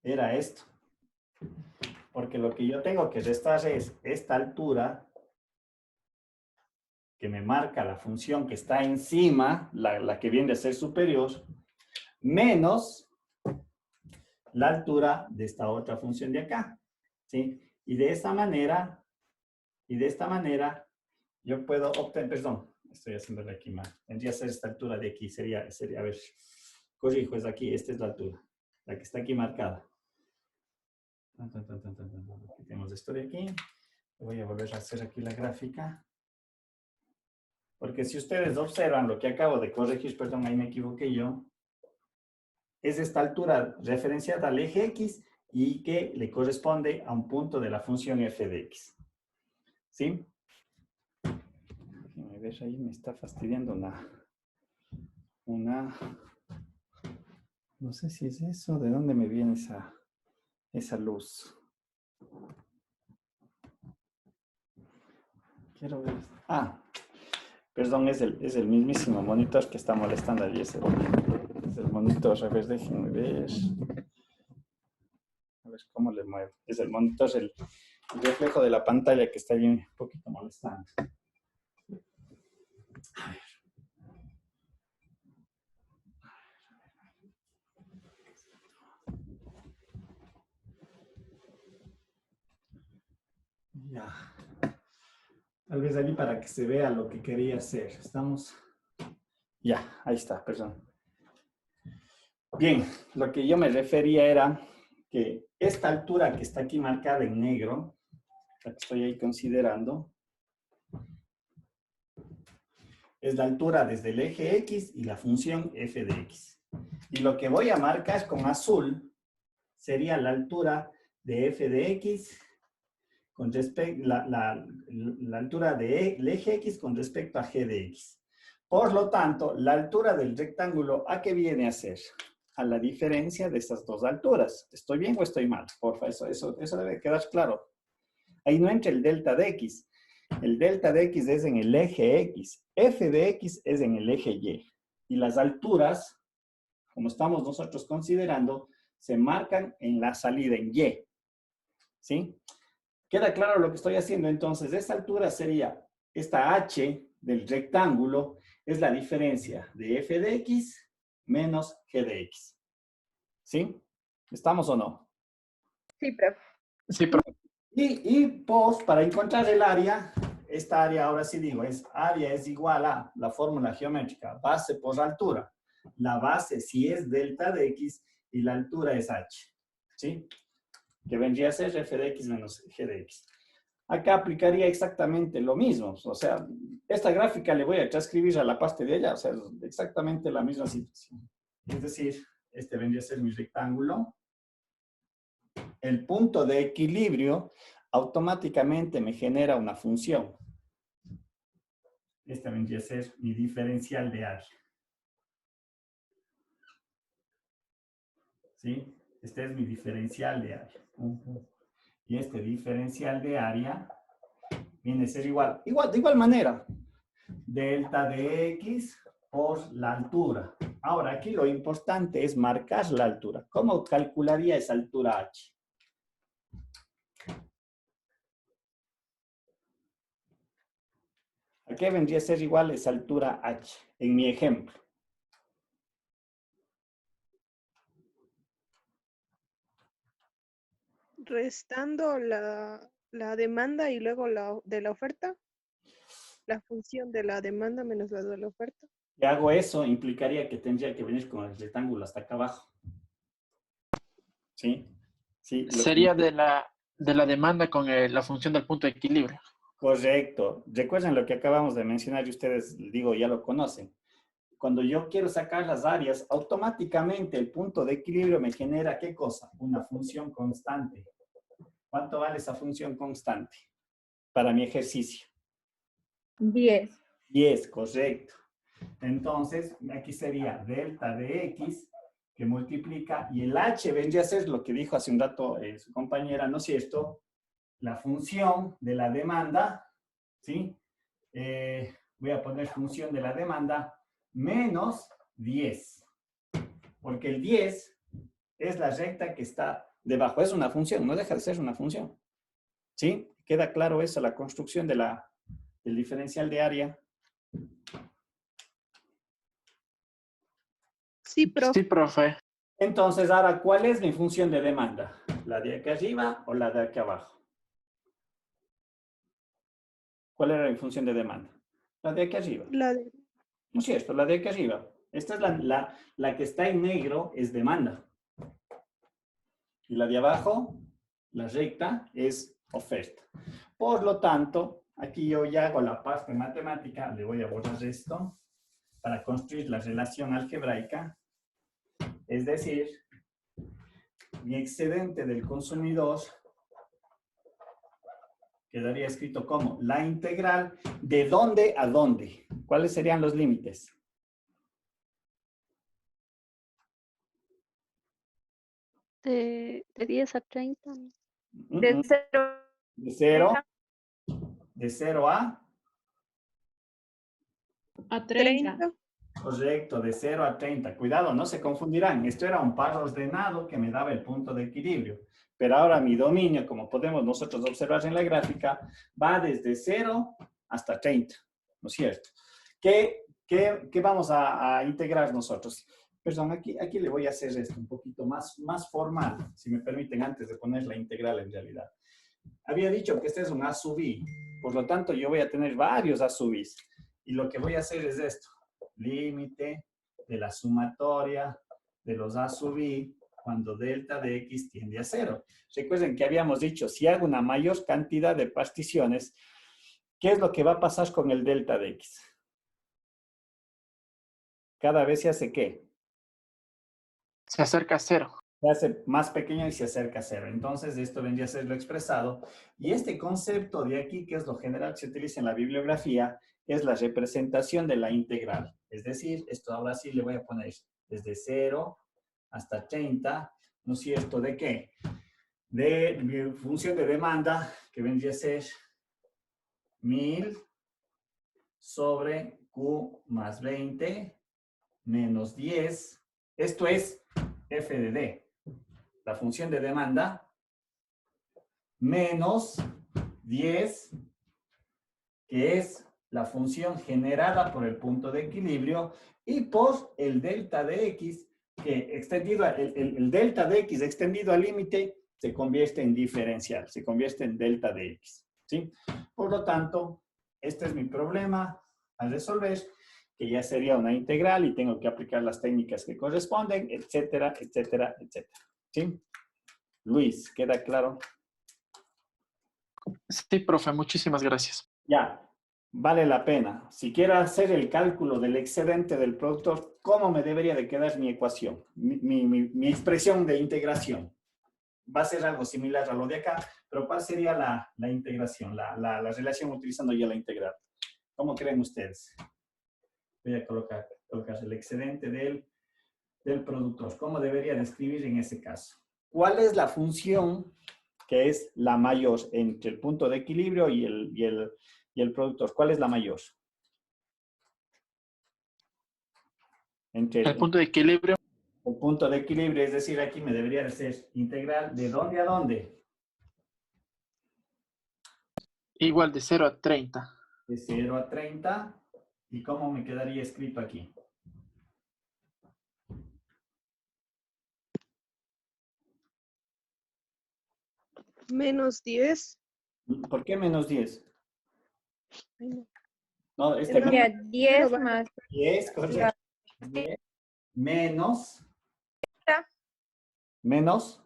era esto. Porque lo que yo tengo que restar es esta altura que me marca la función que está encima, la que viene a ser superior, menos la altura de esta otra función de acá, ¿sí? Y de esta manera, yo puedo obtener, perdón, estoy haciéndole aquí mal, tendría que ser esta altura de aquí, sería, a ver, corrijo, es aquí, esta es la altura, la que está aquí marcada. Aquí tenemos esto de aquí, voy a volver a hacer aquí la gráfica. Porque si ustedes observan lo que acabo de corregir, perdón, ahí me equivoqué yo, es esta altura referenciada al eje X y que le corresponde a un punto de la función f de x. ¿Sí? Déjenme ver, ahí me está fastidiando no sé si es eso, ¿de dónde me viene esa luz? Quiero ver. Ah, perdón, es el mismísimo monitor que está molestando allí. Es el monitor, a ver, déjenme ver. A ver cómo le muevo. Es el monitor, el reflejo de la pantalla que está allí un poquito molestando. A ver. Ya. Tal vez allí para que se vea lo que quería hacer. Estamos. Ya, ahí está, perdón. Bien, lo que yo me refería era que esta altura que está aquí marcada en negro, la que estoy ahí considerando, es la altura desde el eje X y la función f de x. Y lo que voy a marcar con azul sería la altura de f de x con respecto la altura del eje X con respecto a g de x. Por lo tanto, la altura del rectángulo, ¿a qué viene a ser? A la diferencia de estas dos alturas. ¿Estoy bien o estoy mal? Porfa, eso debe quedar claro. Ahí no entra el delta de x. El delta de x es en el eje X. F de x es en el eje Y. Y las alturas, como estamos nosotros considerando, se marcan en la salida en Y. ¿Sí? ¿Queda claro lo que estoy haciendo? Entonces, esta altura sería, esta h del rectángulo, es la diferencia de f de x menos g de x. ¿Sí? ¿Estamos o no? Sí, profe. Sí, profe. Y pues, para encontrar el área, esta área ahora sí digo, área es igual a la fórmula geométrica, base por altura. La base sí es delta de x y la altura es h. ¿Sí? Que vendría a ser f de x menos g de x. Acá aplicaría exactamente lo mismo. O sea, esta gráfica le voy a transcribir a la parte de allá. O sea, es exactamente la misma situación. Es decir, este vendría a ser mi rectángulo. El punto de equilibrio automáticamente me genera una función. Esta vendría a ser mi diferencial de área. ¿Sí? Este es mi diferencial de área. Y este diferencial de área viene a ser de igual manera. Delta de x por la altura. Ahora, aquí lo importante es marcar la altura. ¿Cómo calcularía esa altura h? ¿A qué vendría a ser igual esa altura h? En mi ejemplo. Restando la demanda y luego de la oferta. La función de la demanda menos la de la oferta. Si hago eso, implicaría que tendría que venir con el rectángulo hasta acá abajo. ¿Sí? Sí. Sería de la demanda con la función del punto de equilibrio. Correcto. Recuerden lo que acabamos de mencionar y ustedes, digo, ya lo conocen. Cuando yo quiero sacar las áreas, automáticamente el punto de equilibrio me genera, ¿qué cosa? Una función constante. ¿Cuánto vale esa función constante para mi ejercicio? 10. 10, correcto. Entonces, aquí sería delta de x que multiplica, y el h vendría a ser lo que dijo hace un rato su compañera, ¿no es cierto? La función de la demanda, ¿sí? Voy a poner función de la demanda menos 10. Porque el 10 es la recta que está debajo. Es una función, no deja de ser una función. ¿Sí? ¿Queda claro eso, la construcción del diferencial de área? Sí, profe. Sí, profe. Entonces, ahora, ¿cuál es mi función de demanda? ¿La de aquí arriba o la de aquí abajo? ¿Cuál era mi función de demanda? La de aquí arriba. La de, No es cierto, la de aquí arriba. Esta es la que está en negro, es demanda. Y la de abajo, la recta, es oferta. Por lo tanto, aquí yo ya hago la parte matemática, le voy a borrar esto para construir la relación algebraica. Es decir, mi excedente del consumidor quedaría escrito como la integral de dónde a dónde. ¿Cuáles serían los límites? De 10 a 30. De 0 De 0, de 0 a 30. correcto, de 0 a 30. Cuidado, no se confundirán. Esto era un par ordenado que me daba el punto de equilibrio. Pero ahora mi dominio, como podemos nosotros observar en la gráfica, va desde 0 hasta 30. ¿No es cierto? ¿Qué vamos a integrar nosotros? Perdón, aquí le voy a hacer esto un poquito más formal, si me permiten, antes de poner la integral en realidad. Había dicho que este es un A sub I, por lo tanto yo voy a tener varios A sub Is. Y lo que voy a hacer es esto, límite de la sumatoria de los A sub I cuando delta de X tiende a 0. Recuerden que habíamos dicho, si hago una mayor cantidad de particiones, ¿qué es lo que va a pasar con el delta de X? Cada vez se hace ¿qué? Se acerca a 0. Se hace más pequeño y se acerca a 0. Entonces, esto vendría a ser lo expresado. Y este concepto de aquí, que es lo general que se utiliza en la bibliografía, es la representación de la integral. Es decir, esto ahora sí le voy a poner desde 0 hasta 30, ¿no es cierto? ¿De qué? De mi función de demanda, que vendría a ser 1000 sobre Q más 20 menos 10. Esto es f de d, la función de demanda, menos 10, que es la función generada por el punto de equilibrio, y por el delta de x, que extendido, el delta de x extendido al límite se convierte en diferencial, se convierte en delta de x, ¿sí? Por lo tanto, este es mi problema a resolver, que ya sería una integral y tengo que aplicar las técnicas que corresponden, etcétera, etcétera, etcétera, ¿sí? Luis, ¿queda claro? Sí, profe, muchísimas gracias. Ya, vale la pena. Si quiero hacer el cálculo del excedente del productor, ¿cómo me debería de quedar mi ecuación? Mi expresión de integración. Va a ser algo similar a lo de acá, pero ¿cuál sería la integración, la relación utilizando ya la integral? ¿Cómo creen ustedes? Voy a colocar el excedente del productor. ¿Cómo debería describir en ese caso? ¿Cuál es la función que es la mayor entre el punto de equilibrio y el productor? ¿Cuál es la mayor? Entre El punto de equilibrio, el punto de equilibrio, es decir, aquí me debería de ser integral ¿de dónde a dónde? igual de 0 a 30. De 0 a 30. ¿Y cómo me quedaría escrito aquí? Menos 10. ¿Por qué menos 10? Ay, no. No, Es la Sería más 10 baja. más 10, correcto. 10 menos. Menos.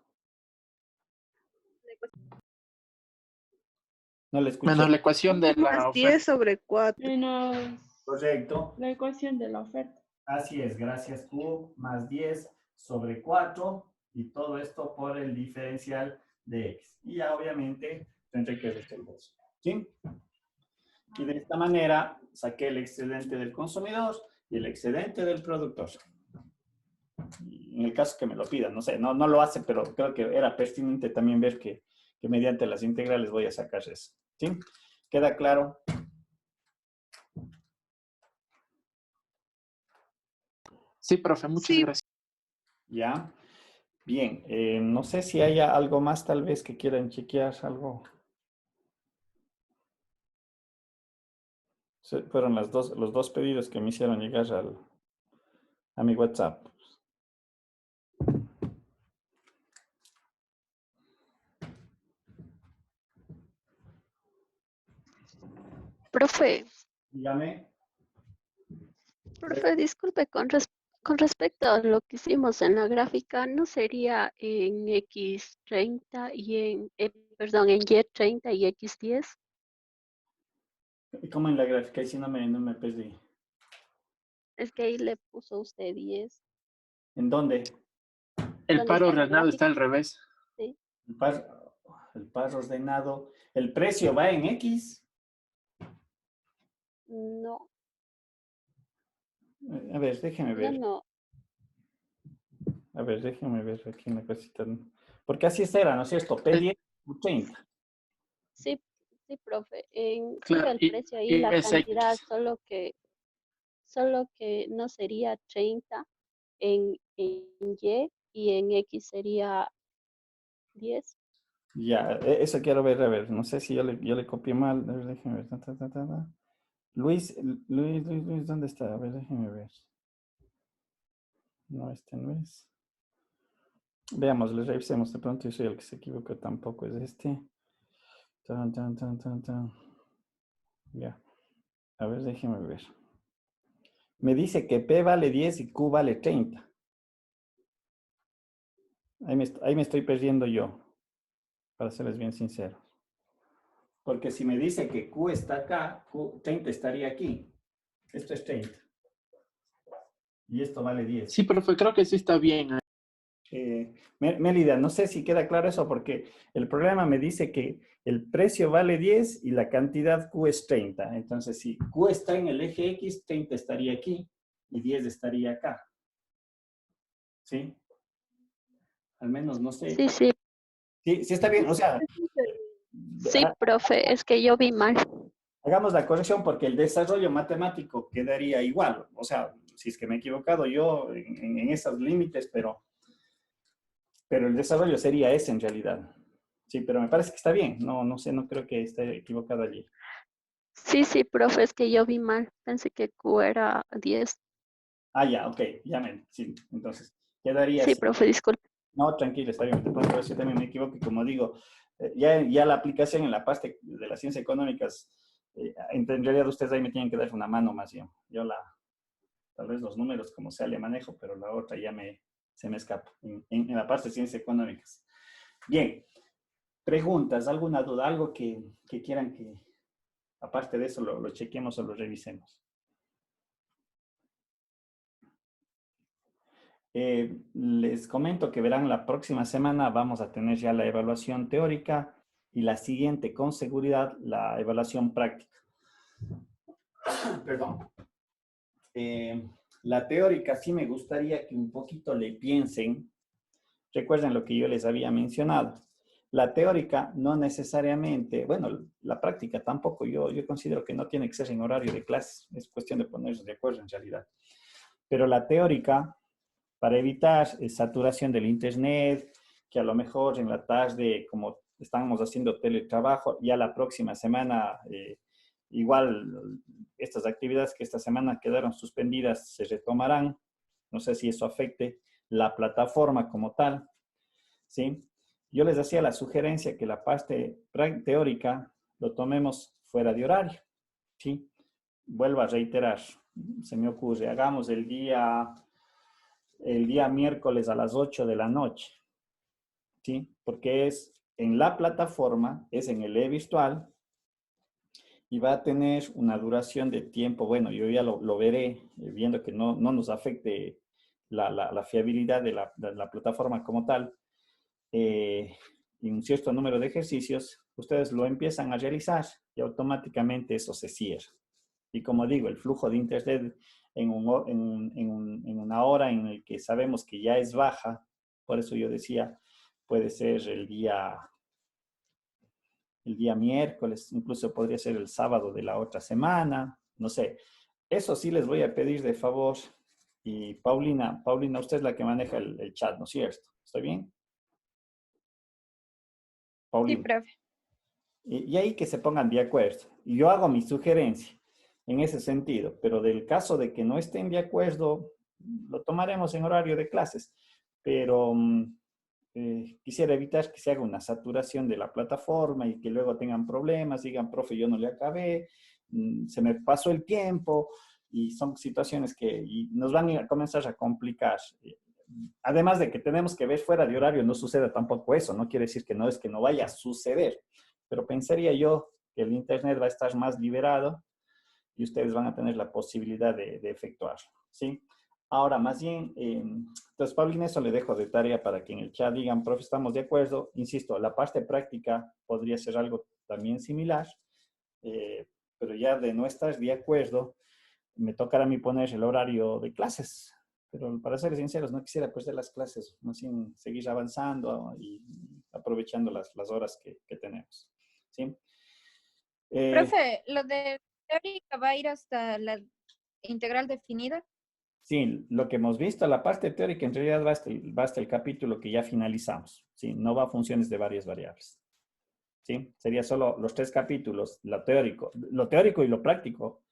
No le escuché. Menos la ecuación de la Más oferta. 10 sobre 4. menos Correcto. la ecuación de la oferta. Así es, gracias Q más 10 sobre 4 y todo esto por el diferencial de X. Y ya obviamente tendré que resolver eso. ¿Sí? Y de esta manera saqué el excedente del consumidor y el excedente del productor. En el caso que me lo pidan, no sé, no lo hace, pero creo que era pertinente también ver que mediante las integrales voy a sacar eso. ¿Sí? ¿Queda claro? Sí, profe, muchas Sí. gracias. Ya. Bien, no sé si haya algo más tal vez que quieran chequear, algo. Fueron los dos pedidos que me hicieron llegar a mi WhatsApp. Profe, Dígame. profe, disculpe, con respecto a lo que hicimos en la gráfica, ¿no sería en X30 y perdón, en Y30 y X10? ¿Cómo en la gráfica? Ahí sí no me perdí. Es que ahí le puso usted 10. ¿En dónde? El ¿Dónde paro está la ordenado está gráfica? al revés. Sí. El par, el par ordenado. ¿El precio va en X? No, A ver, déjeme no, ver. no. A ver, déjeme ver aquí una cosita. Porque así era, ¿no es cierto? Es- P10, 30. Sí, sí, profe. Sí veo claro, el precio ahí, y la es cantidad, X. solo que no sería 30 en y en X sería 10. Ya, eso quiero ver, a ver. No sé si yo le copié mal. A ver, déjeme ver. Luis, Luis, ¿dónde está? A ver, déjeme ver. No, este no es. Veamos, le revisemos. De pronto yo soy el que se equivocó, tampoco es este. Tan. Ya, a ver, déjeme ver. Me dice que P vale 10 y Q vale 30. Ahí me estoy perdiendo yo, para serles bien sincero. Porque si me dice que Q está acá, Q 30 estaría aquí. Esto es 30. Y esto vale 10. Sí, profe, creo que sí está bien. Mélida, no sé si queda claro eso, porque el programa me dice que el precio vale 10 y la cantidad Q es 30. Entonces, si Q está en el eje X, 30 estaría aquí y 10 estaría acá. ¿Sí? Al menos, no sé. Sí, sí, Sí, sí está bien. O sea, sí, profe, es que yo vi mal. hagamos la corrección porque el desarrollo matemático quedaría igual. O sea, si es que me he equivocado yo en esos límites, pero el desarrollo sería ese en realidad. Sí, pero me parece que está bien. No sé, no creo que esté equivocado allí. Sí, sí, profe, es que yo vi mal. Pensé que Q era 10. Ah, ya, ok, sí, entonces quedaría Sí, así. profe, disculpe. No, tranquilo, está bien, de pronto a veces también me equivoco y como digo, ya la aplicación en la parte de las ciencias económicas, en realidad ustedes ahí me tienen que dar una mano más bien. Tal vez los números como sea le manejo, pero la otra se me escapa en la parte de ciencias económicas. Bien, preguntas, alguna duda, algo que quieran que, aparte de eso, lo chequemos o lo revisemos. Les comento que verán, la próxima semana vamos a tener ya la evaluación teórica y la siguiente, con seguridad, la evaluación práctica. Perdón. La teórica sí me gustaría que un poquito le piensen. Recuerden lo que yo les había mencionado. La teórica no necesariamente, bueno, la práctica tampoco, yo considero que no tiene que ser en horario de clases, es cuestión de ponerse de acuerdo en realidad. Pero la teórica, para evitar saturación del internet, que a lo mejor en la tarde, como estamos haciendo teletrabajo, ya la próxima semana, igual estas actividades que esta semana quedaron suspendidas se retomarán. No sé si eso afecte la plataforma como tal, ¿sí? Yo les hacía la sugerencia que la parte teórica lo tomemos fuera de horario, ¿sí? Vuelvo a reiterar, se me ocurre, hagamos el día miércoles a las 8 de la noche, ¿sí? Porque es en la plataforma, es en el e-virtual y va a tener una duración de tiempo, bueno, yo ya lo veré, viendo que no nos afecte la fiabilidad de la plataforma como tal, y un cierto número de ejercicios, ustedes lo empiezan a realizar y automáticamente eso se cierra. Y como digo, el flujo de internet en una hora en el que sabemos que ya es baja, por eso yo decía, puede ser el día miércoles, incluso podría ser el sábado de la otra semana, no sé. Eso sí les voy a pedir de favor. Y Paulina, usted es la que maneja el chat, ¿no es cierto? ¿Estoy bien? Sí, Paulina. profe. Y ahí que se pongan de acuerdo. Y yo hago mi sugerencia en ese sentido, pero del caso de que no estén de acuerdo, lo tomaremos en horario de clases, pero quisiera evitar que se haga una saturación de la plataforma y que luego tengan problemas, digan, profe, yo no le acabé, se me pasó el tiempo, y son situaciones que nos van a comenzar a complicar. Además de que tenemos que ver fuera de horario, no sucede tampoco eso, no quiere decir que no es que no vaya a suceder, pero pensaría yo que el Internet va a estar más liberado y ustedes van a tener la posibilidad de efectuarlo, ¿sí? Ahora, más bien, entonces, Paulina, eso le dejo de tarea para que en el chat digan, profe, estamos de acuerdo. Insisto, la parte práctica podría ser algo también similar, pero ya de no estar de acuerdo, me tocará a mí poner el horario de clases. Pero para ser sinceros, no quisiera perder las clases, más bien seguir avanzando y aprovechando las horas que tenemos, ¿sí? Profe, lo de teórica va a ir hasta la integral definida. Sí, lo que hemos visto, la parte teórica en realidad va hasta el capítulo que ya finalizamos, ¿sí? No va a funciones de varias variables, ¿sí? Sería solo los 3 capítulos, lo teórico y lo práctico,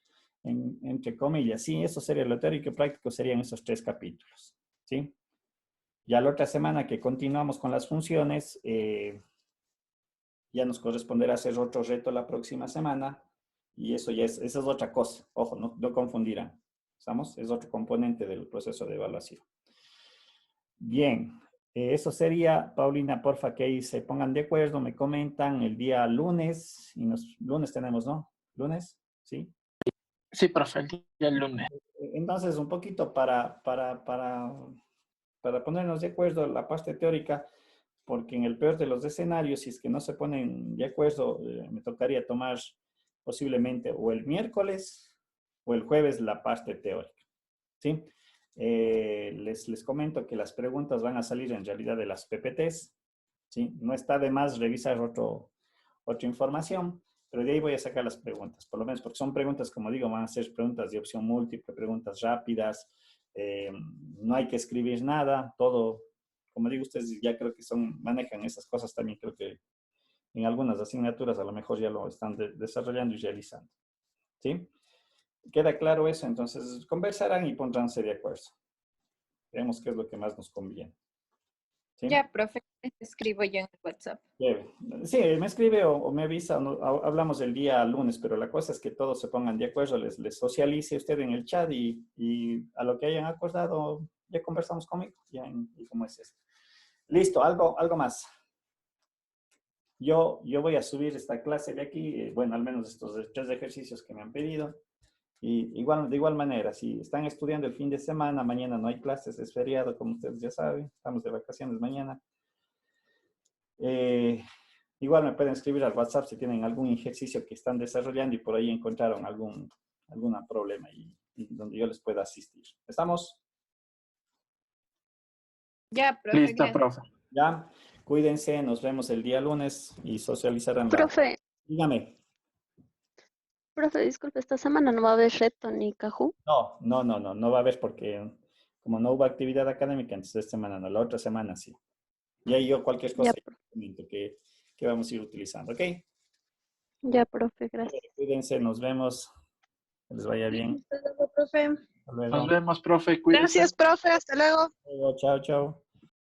entre comillas, sí, eso sería lo teórico y práctico, serían esos 3 capítulos, ¿sí? Ya la otra semana que continuamos con las funciones, ya nos corresponderá hacer otro reto la próxima semana, y eso ya esa es otra cosa, ojo, no confundirán. ¿Estamos? Es otro componente del proceso de evaluación. Bien, eso sería, Paulina, porfa, que ahí se pongan de acuerdo, me comentan el día lunes, y lunes tenemos, ¿no? ¿Lunes? ¿Sí? Sí, profe, el día lunes. Entonces, un poquito para ponernos de acuerdo la parte teórica, porque en el peor de los escenarios, si es que no se ponen de acuerdo, me tocaría tomar posiblemente o el miércoles o el jueves la parte teórica, ¿sí? Les comento que las preguntas van a salir en realidad de las PPTs, ¿sí? No está de más revisar otra información, pero de ahí voy a sacar las preguntas, por lo menos porque son preguntas, como digo, van a ser preguntas de opción múltiple, preguntas rápidas, no hay que escribir nada, todo, como digo, ustedes ya creo que manejan esas cosas también, creo que en algunas asignaturas a lo mejor ya lo están desarrollando y realizando, ¿sí? ¿Queda claro eso? Entonces, conversarán y pondránse de acuerdo. Veamos qué es lo que más nos conviene. ¿Sí? Ya, profe, escribo yo en el WhatsApp. Sí, me escribe o me avisa, hablamos el día lunes, pero la cosa es que todos se pongan de acuerdo, les socialice usted en el chat y a lo que hayan acordado, ya conversamos conmigo, y cómo es esto. Listo, algo más. Yo voy a subir esta clase de aquí, bueno, al menos estos 3 ejercicios que me han pedido. Y de igual manera, si están estudiando el fin de semana, mañana no hay clases, es feriado, como ustedes ya saben, estamos de vacaciones mañana. Igual me pueden escribir al WhatsApp si tienen algún ejercicio que están desarrollando y por ahí encontraron algún problema y donde yo les pueda asistir. ¿Estamos? Ya, profe. Listo, Gracias. profe. Ya, cuídense, nos vemos el día lunes y socializarán. Profe, Dígame. profe, disculpe, esta semana no va a haber reto ni Kahoot. No va a haber porque como no hubo actividad académica, entonces esta semana no, la otra semana sí. Y ahí yo cualquier cosa que vamos a ir utilizando, ¿ok? Ya, profe, gracias. Cuídense, nos vemos. Que les vaya bien. Hasta luego, profe. Hasta luego. Nos vemos, profe. Cuídese. Gracias, profe. Hasta luego. Chao, chao.